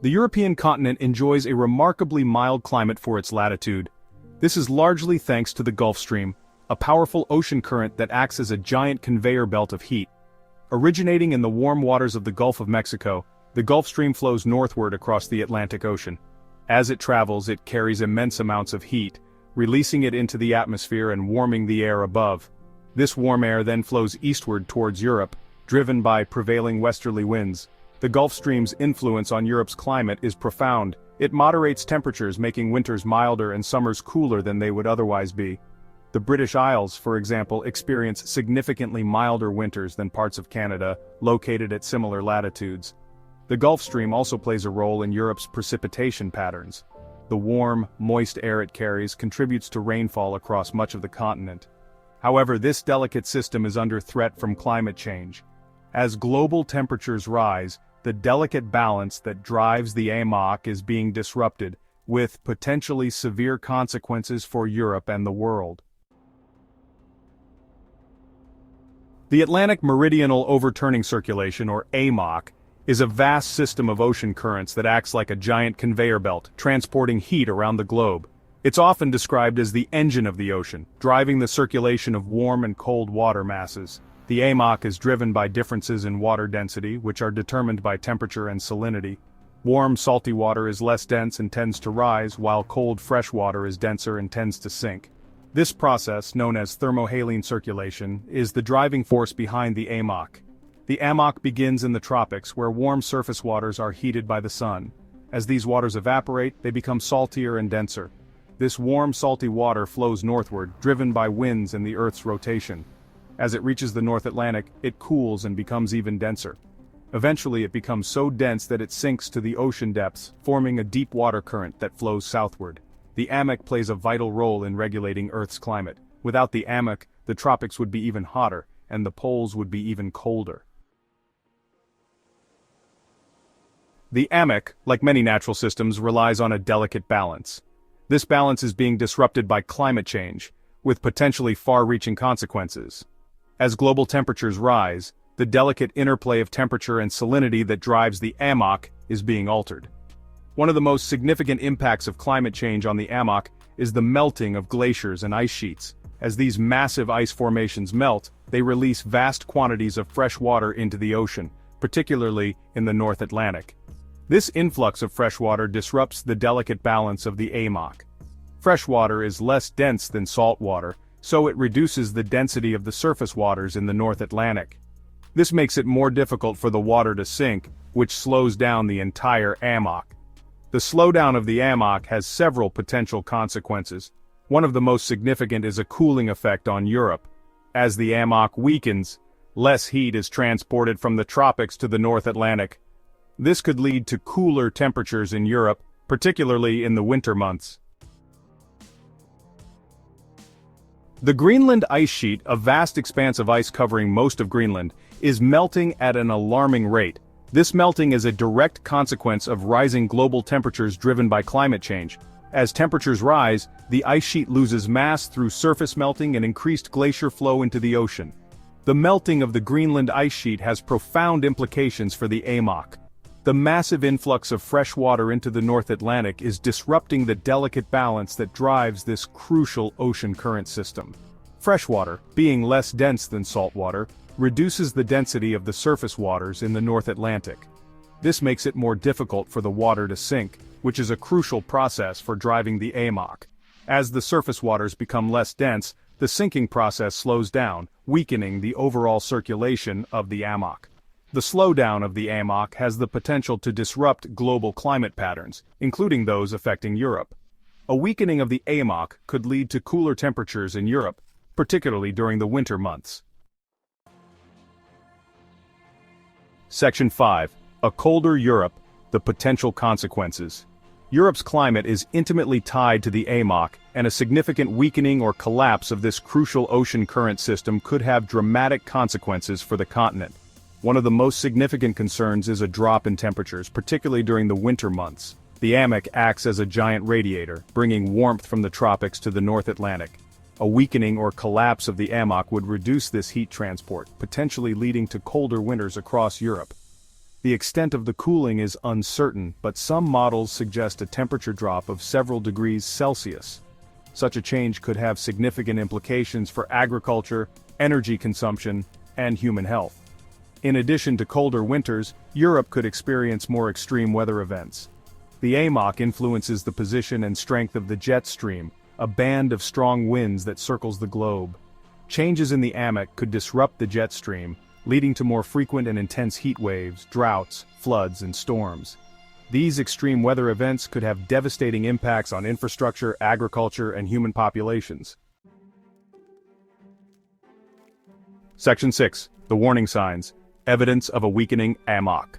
The European continent enjoys a remarkably mild climate for its latitude. This is largely thanks to the Gulf Stream, a powerful ocean current that acts as a giant conveyor belt of heat. Originating in the warm waters of the Gulf of Mexico, the Gulf Stream flows northward across the Atlantic Ocean. As it travels, it carries immense amounts of heat, releasing it into the atmosphere and warming the air above. This warm air then flows eastward towards Europe, driven by prevailing westerly winds. The Gulf Stream's influence on Europe's climate is profound. It moderates temperatures, making winters milder and summers cooler than they would otherwise be. The British Isles, for example, experience significantly milder winters than parts of Canada, located at similar latitudes. The Gulf Stream also plays a role in Europe's precipitation patterns. The warm, moist air it carries contributes to rainfall across much of the continent. However, this delicate system is under threat from climate change. As global temperatures rise, the delicate balance that drives the AMOC is being disrupted, with potentially severe consequences for Europe and the world. The Atlantic Meridional Overturning Circulation, or AMOC, is a vast system of ocean currents that acts like a giant conveyor belt, transporting heat around the globe. It's often described as the engine of the ocean, driving the circulation of warm and cold water masses. The AMOC is driven by differences in water density, which are determined by temperature and salinity. Warm, salty water is less dense and tends to rise, while cold, fresh water is denser and tends to sink. This process, known as thermohaline circulation, is the driving force behind the AMOC. The AMOC begins in the tropics, where warm surface waters are heated by the sun. As these waters evaporate, they become saltier and denser. This warm, salty water flows northward, driven by winds and the Earth's rotation. As it reaches the North Atlantic, it cools and becomes even denser. Eventually it becomes so dense that it sinks to the ocean depths, forming a deep water current that flows southward. The AMOC plays a vital role in regulating Earth's climate. Without the AMOC, the tropics would be even hotter, and the poles would be even colder. The AMOC, like many natural systems, relies on a delicate balance. This balance is being disrupted by climate change, with potentially far-reaching consequences. As global temperatures rise, the delicate interplay of temperature and salinity that drives the AMOC is being altered. One of the most significant impacts of climate change on the AMOC is the melting of glaciers and ice sheets. As these massive ice formations melt, they release vast quantities of fresh water into the ocean, particularly in the North Atlantic. This influx of fresh water disrupts the delicate balance of the AMOC. Fresh water is less dense than salt water, so it reduces the density of the surface waters in the North Atlantic. This makes it more difficult for the water to sink, which slows down the entire AMOC. The slowdown of the AMOC has several potential consequences. One of the most significant is a cooling effect on Europe. As the AMOC weakens, less heat is transported from the tropics to the North Atlantic. This could lead to cooler temperatures in Europe, particularly in the winter months. The Greenland ice sheet, a vast expanse of ice covering most of Greenland, is melting at an alarming rate. This melting is a direct consequence of rising global temperatures driven by climate change. As temperatures rise, the ice sheet loses mass through surface melting and increased glacier flow into the ocean. The melting of the Greenland ice sheet has profound implications for the AMOC. The massive influx of fresh water into the North Atlantic is disrupting the delicate balance that drives this crucial ocean current system. Freshwater, being less dense than saltwater, reduces the density of the surface waters in the North Atlantic. This makes it more difficult for the water to sink, which is a crucial process for driving the AMOC. As the surface waters become less dense, the sinking process slows down, weakening the overall circulation of the AMOC. The slowdown of the AMOC has the potential to disrupt global climate patterns, including those affecting Europe. A weakening of the AMOC could lead to cooler temperatures in Europe, particularly during the winter months. Section 5. A colder Europe, the potential consequences. Europe's climate is intimately tied to the AMOC, and a significant weakening or collapse of this crucial ocean current system could have dramatic consequences for the continent. One of the most significant concerns is a drop in temperatures, particularly during the winter months. The AMOC acts as a giant radiator, bringing warmth from the tropics to the North Atlantic. A weakening or collapse of the AMOC would reduce this heat transport, potentially leading to colder winters across Europe. The extent of the cooling is uncertain, but some models suggest a temperature drop of several degrees Celsius. Such a change could have significant implications for agriculture, energy consumption, and human health. In addition to colder winters, Europe could experience more extreme weather events. The AMOC influences the position and strength of the jet stream, a band of strong winds that circles the globe. Changes in the AMOC could disrupt the jet stream, leading to more frequent and intense heat waves, droughts, floods, and storms. These extreme weather events could have devastating impacts on infrastructure, agriculture, and human populations. Section 6. The warning signs. Evidence of a weakening AMOC.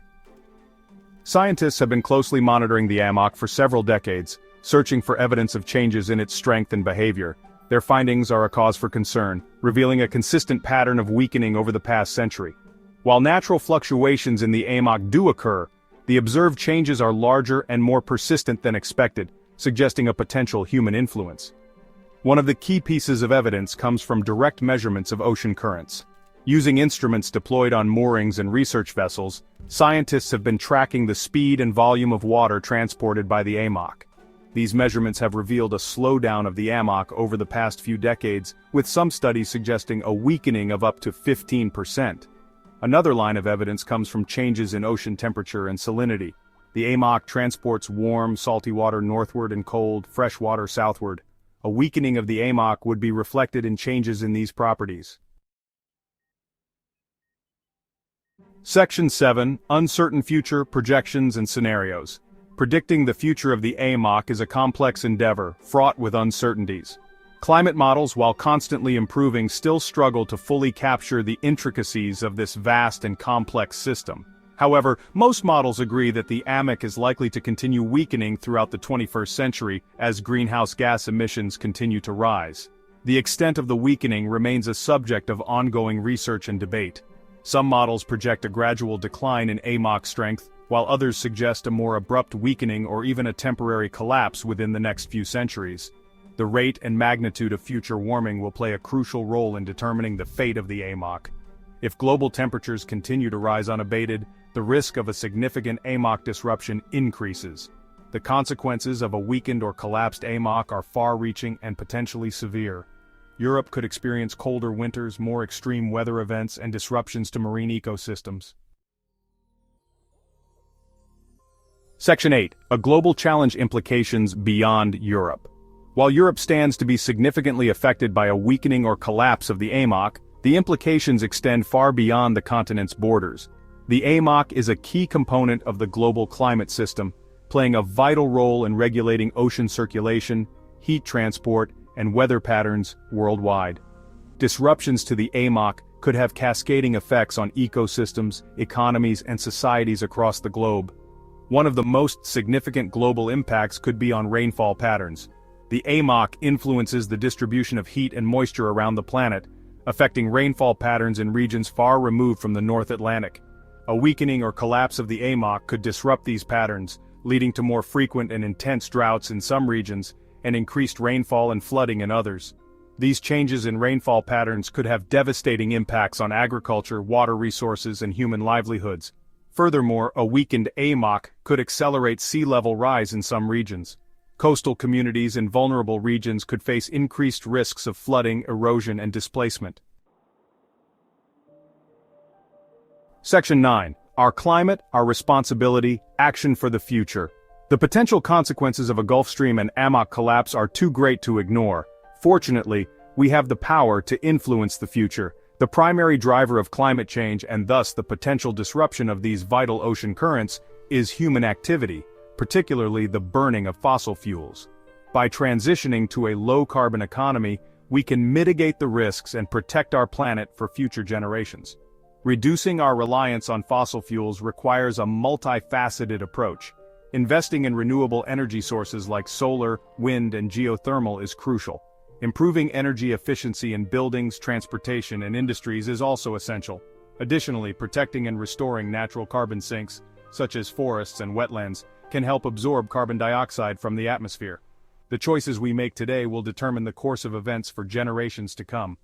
Scientists have been closely monitoring the AMOC for several decades, searching for evidence of changes in its strength and behavior. Their findings are a cause for concern, revealing a consistent pattern of weakening over the past century. While natural fluctuations in the AMOC do occur, the observed changes are larger and more persistent than expected, suggesting a potential human influence. One of the key pieces of evidence comes from direct measurements of ocean currents. Using instruments deployed on moorings and research vessels, scientists have been tracking the speed and volume of water transported by the AMOC. These measurements have revealed a slowdown of the AMOC over the past few decades, with some studies suggesting a weakening of up to 15%. Another line of evidence comes from changes in ocean temperature and salinity. The AMOC transports warm, salty water northward and cold, fresh water southward. A weakening of the AMOC would be reflected in changes in these properties. Section 7. Uncertain future projections and scenarios. Predicting the future of the AMOC is a complex endeavor, fraught with uncertainties. Climate models, while constantly improving, still struggle to fully capture the intricacies of this vast and complex system. However, most models agree that the AMOC is likely to continue weakening throughout the 21st century as greenhouse gas emissions continue to rise. The extent of the weakening remains a subject of ongoing research and debate. Some models project a gradual decline in AMOC strength, while others suggest a more abrupt weakening or even a temporary collapse within the next few centuries. The rate and magnitude of future warming will play a crucial role in determining the fate of the AMOC. If global temperatures continue to rise unabated, the risk of a significant AMOC disruption increases. The consequences of a weakened or collapsed AMOC are far-reaching and potentially severe. Europe could experience colder winters, more extreme weather events, and disruptions to marine ecosystems. Section 8. A global challenge implications beyond Europe. While Europe stands to be significantly affected by a weakening or collapse of the AMOC, the implications extend far beyond the continent's borders. The AMOC is a key component of the global climate system, playing a vital role in regulating ocean circulation, heat transport, and weather patterns worldwide. Disruptions to the AMOC could have cascading effects on ecosystems, economies, and societies across the globe. One of the most significant global impacts could be on rainfall patterns. The AMOC influences the distribution of heat and moisture around the planet, affecting rainfall patterns in regions far removed from the North Atlantic. A weakening or collapse of the AMOC could disrupt these patterns, leading to more frequent and intense droughts in some regions, and increased rainfall and flooding in others. These changes in rainfall patterns could have devastating impacts on agriculture, water resources, and human livelihoods. Furthermore, a weakened AMOC could accelerate sea level rise in some regions. Coastal communities in vulnerable regions could face increased risks of flooding, erosion, and displacement. Section 9. Our climate, our responsibility, action for the future. The potential consequences of a Gulf Stream and AMOC collapse are too great to ignore. Fortunately, we have the power to influence the future. The primary driver of climate change, and thus the potential disruption of these vital ocean currents, is human activity, particularly the burning of fossil fuels. By transitioning to a low-carbon economy, we can mitigate the risks and protect our planet for future generations. Reducing our reliance on fossil fuels requires a multifaceted approach. Investing in renewable energy sources like solar, wind, and geothermal is crucial. Improving energy efficiency in buildings, transportation, and industries is also essential. Additionally, protecting and restoring natural carbon sinks, such as forests and wetlands, can help absorb carbon dioxide from the atmosphere. The choices we make today will determine the course of events for generations to come.